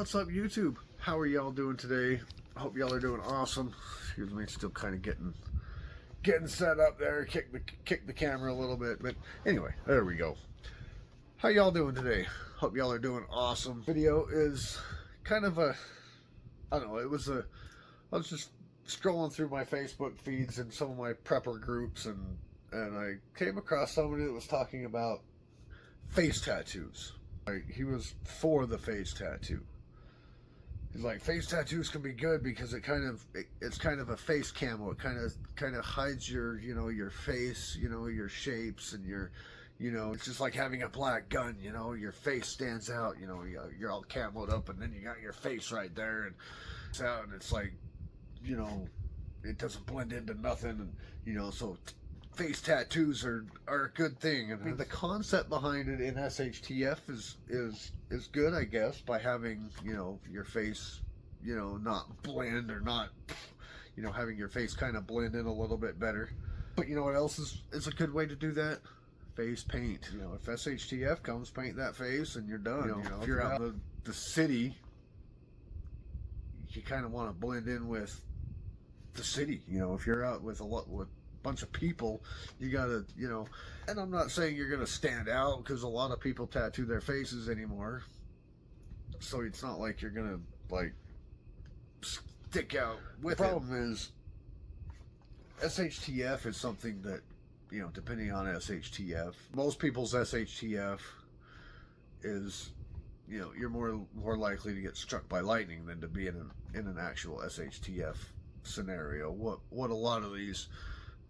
What's up, YouTube? How are y'all doing today? I hope y'all are doing awesome. Excuse me, still kind of getting set up there. Kick the camera a little bit, but anyway, there we go. How y'all doing today? Hope y'all are doing awesome. Video is kind of a, I don't know. I was just scrolling through my Facebook feeds and some of my prepper groups, and I came across somebody that was talking about face tattoos. Like, he was for the face tattoo. He's like, face tattoos can be good because it's kind of a face camo. It kind of hides your your face, your shapes, and it's just like having a black gun. Your face stands out. You're all camoed up, and then you got your face right there, and it's like, it doesn't blend into nothing, and so face tattoos are a good thing. And I mean, the concept behind it in SHTF is good, I guess, by having your face not blend, or not having your face kind of blend in a little bit better. But you know what else is a good way to do that? Face paint. If SHTF comes, paint that face and you're done. If you're out in the city, you kind of want to blend in with the city. If you're out with bunch of people, you gotta, and I'm not saying you're gonna stand out, because a lot of people tattoo their faces anymore, so it's not like you're gonna stick out with it. The problem is SHTF is something that, depending on SHTF, most people's SHTF is, you're more likely to get struck by lightning than to be in an actual SHTF scenario. What a lot of these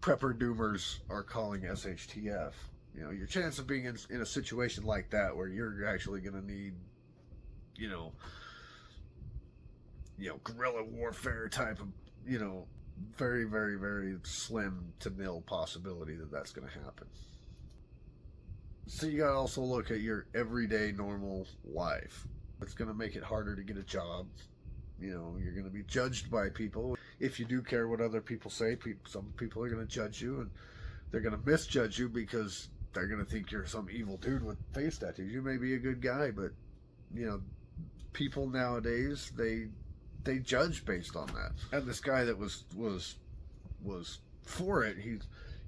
prepper doomers are calling SHTF. Your chance of being in a situation like that where you're actually going to need, guerrilla warfare type of, very, very, very slim to nil possibility that that's going to happen. So you got to also look at your everyday normal life. It's going to make it harder to get a job. You're going to be judged by people. If you do care what other people say, some people are going to judge you, and they're going to misjudge you because they're going to think you're some evil dude with face tattoos. You may be a good guy, but people nowadays, they judge based on that. And this guy that was for it,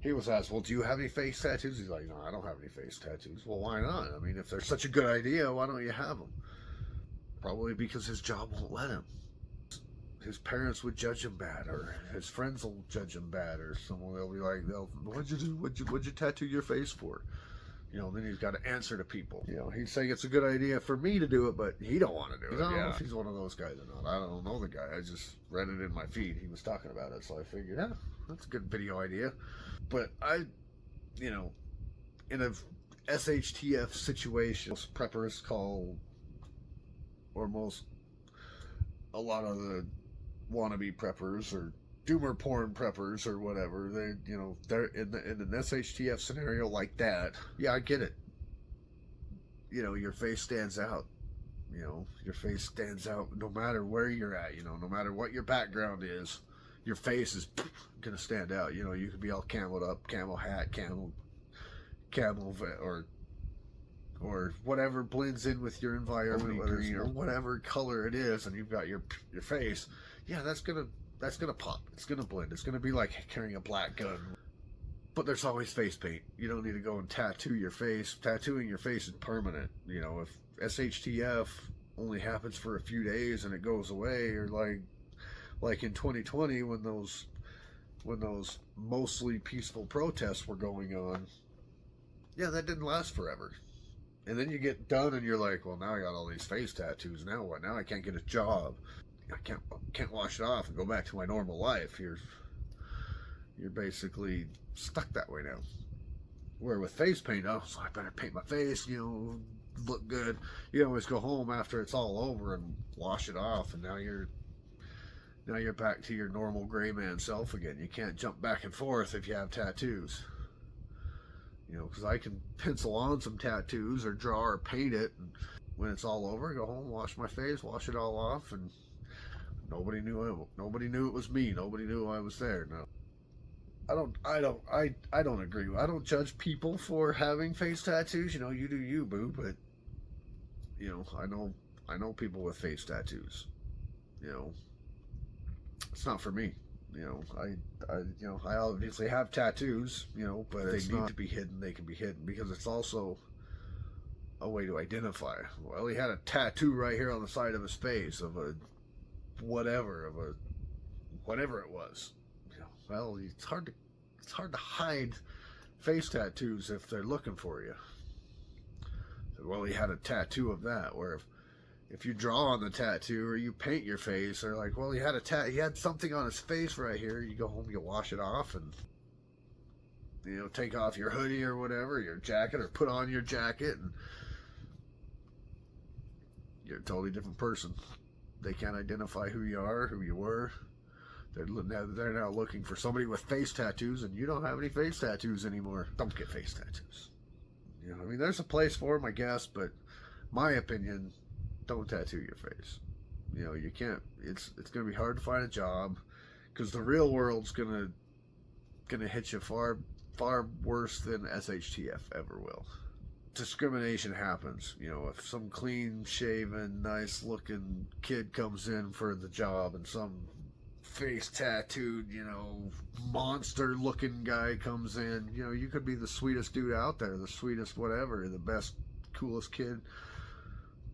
he was asked, well, do you have any face tattoos? He's like, no, I don't have any face tattoos. Well, why not? I mean, if they're such a good idea, why don't you have them? Probably because his job won't let him. His parents would judge him bad, or his friends will judge him bad, or someone, they'll be like, what'd you do? What'd you tattoo your face for? Then he's got to answer to people. He's saying it's a good idea for me to do it, but he don't want to do it. I don't know if he's one of those guys or not. I don't know the guy. I just read it in my feed. He was talking about it, so I figured, yeah, that's a good video idea. But in a SHTF situation, most preppers call, or a lot of the wannabe preppers or doomer porn preppers or whatever, they're in an SHTF scenario like that. Yeah, I get it. Your face stands out. Your face stands out no matter where you're at. No matter what your background is, your face is gonna stand out. You could be all camoed up, camo hat, camo or whatever blends in with your environment, whether it's whatever color it is, and you've got your face. Yeah, that's gonna pop. It's gonna blend. It's gonna be like carrying a black gun. But there's always face paint. You don't need to go and tattoo your face. Tattooing your face is permanent. If SHTF only happens for a few days and it goes away, or like in 2020 when those mostly peaceful protests were going on, yeah, that didn't last forever. And then you get done and you're like, well, now I got all these face tattoos. Now what? Now I can't get a job. I can't wash it off and go back to my normal life. You're basically stuck that way now. Where with face paint, so I better paint my face, look good. You always go home after it's all over and wash it off, and now you're back to your normal gray man self again. You can't jump back and forth if you have tattoos. Because I can pencil on some tattoos or draw or paint it, and when it's all over, go home, wash my face, wash it all off, and nobody knew it was me. Nobody knew I was there. No, I don't agree. I don't judge people for having face tattoos. You do you, boo. But I know I know people with face tattoos. You know, it's not for me. You know, I obviously have tattoos. You know, but if they need to be hidden, they can be hidden, because it's also a way to identify. Well, he had a tattoo right here on the side of his face of a whatever it was. You know, well, it's hard to hide face tattoos if they're looking for you. Well, he had a tattoo of that. Where if you draw on the tattoo or you paint your face, they're like, well, he had something on his face right here. You go home, you wash it off, and take off your hoodie or whatever, your jacket, or put on your jacket, and you're a totally different person. They can't identify who you are, who you were. They're now looking for somebody with face tattoos, and you don't have any face tattoos anymore. Don't get face tattoos. I mean, there's a place for them, I guess, but my opinion, don't tattoo your face. You can't. It's going to be hard to find a job, because the real world's gonna hit you far worse than SHTF ever will. Discrimination happens. If some clean-shaven, nice-looking kid comes in for the job, and some face tattooed, monster-looking guy comes in, you could be the sweetest dude out there, the sweetest whatever, the best, coolest kid,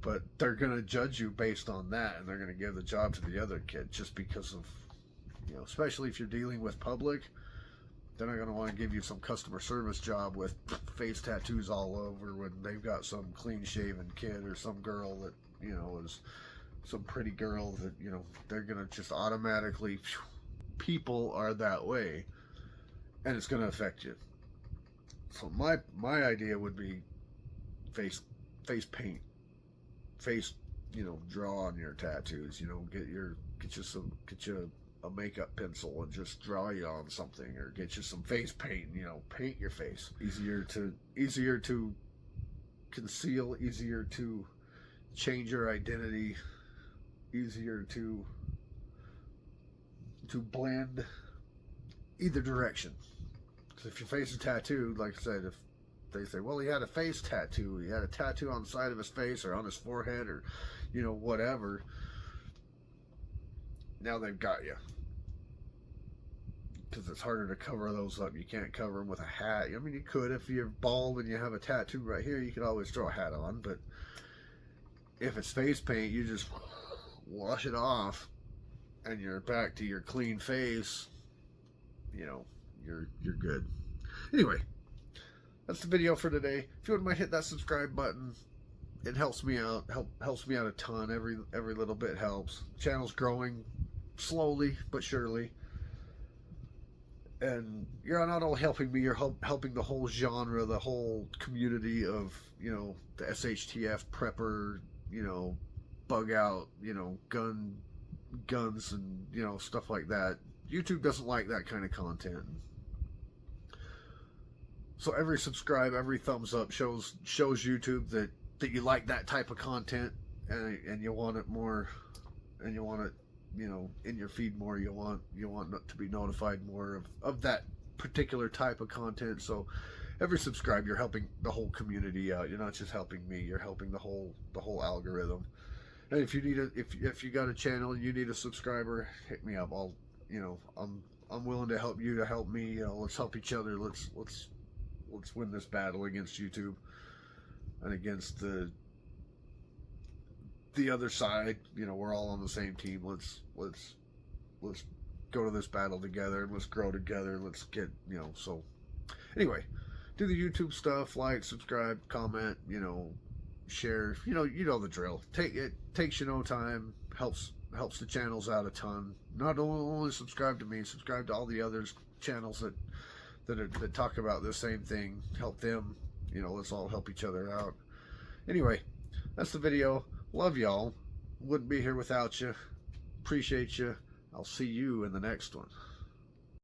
but they're gonna judge you based on that, and they're gonna give the job to the other kid just because of, especially if you're dealing with public. They're not going to want to give you some customer service job with face tattoos all over when they've got some clean-shaven kid or some girl that, is some pretty girl that, they're going to just automatically, people are that way, and it's going to affect you. So my idea would be face paint, face, draw on your tattoos, get you a makeup pencil and just draw you on something, or get you some face paint, paint your face. Easier to conceal, easier to change your identity, easier to blend either direction. Because if your face is tattooed, like I said, if they say, well, he had a face tattoo, he had a tattoo on the side of his face or on his forehead, or whatever, now they've got you. Because it's harder to cover those up. You can't cover them with a hat. I mean, you could if you're bald and you have a tattoo right here. You could always throw a hat on. But if it's face paint, you just wash it off, and you're back to your clean face. You're good. Anyway, that's the video for today. If you wouldn't mind, hit that subscribe button. It helps me out. Helps me out a ton. Every little bit helps. Channel's growing slowly but surely. And you're not only helping me, you're helping the whole genre, the whole community of, the SHTF prepper, bug out, guns and, stuff like that. YouTube doesn't like that kind of content. So every subscribe, every thumbs up shows YouTube that you like that type of content, and you want it more, and you want it, in your feed more. You want to be notified more of that particular type of content. So every subscribe, you're helping the whole community out. You're not just helping me, you're helping the whole algorithm. And if you need if you got a channel and you need a subscriber, hit me up. I'm willing to help you to help me. Let's help each other. Let's win this battle against YouTube and against the other side. We're all on the same team. Let's go to this battle together. Let's grow together. Let's get, so anyway, do the YouTube stuff, like, subscribe, comment, share, you know the drill. It takes you no time, helps the channels out a ton. Not only subscribe to me, subscribe to all the other channels that talk about the same thing. Help them, let's all help each other out. Anyway, that's the video. Love y'all. Wouldn't be here without you. Appreciate you. I'll see you in the next one.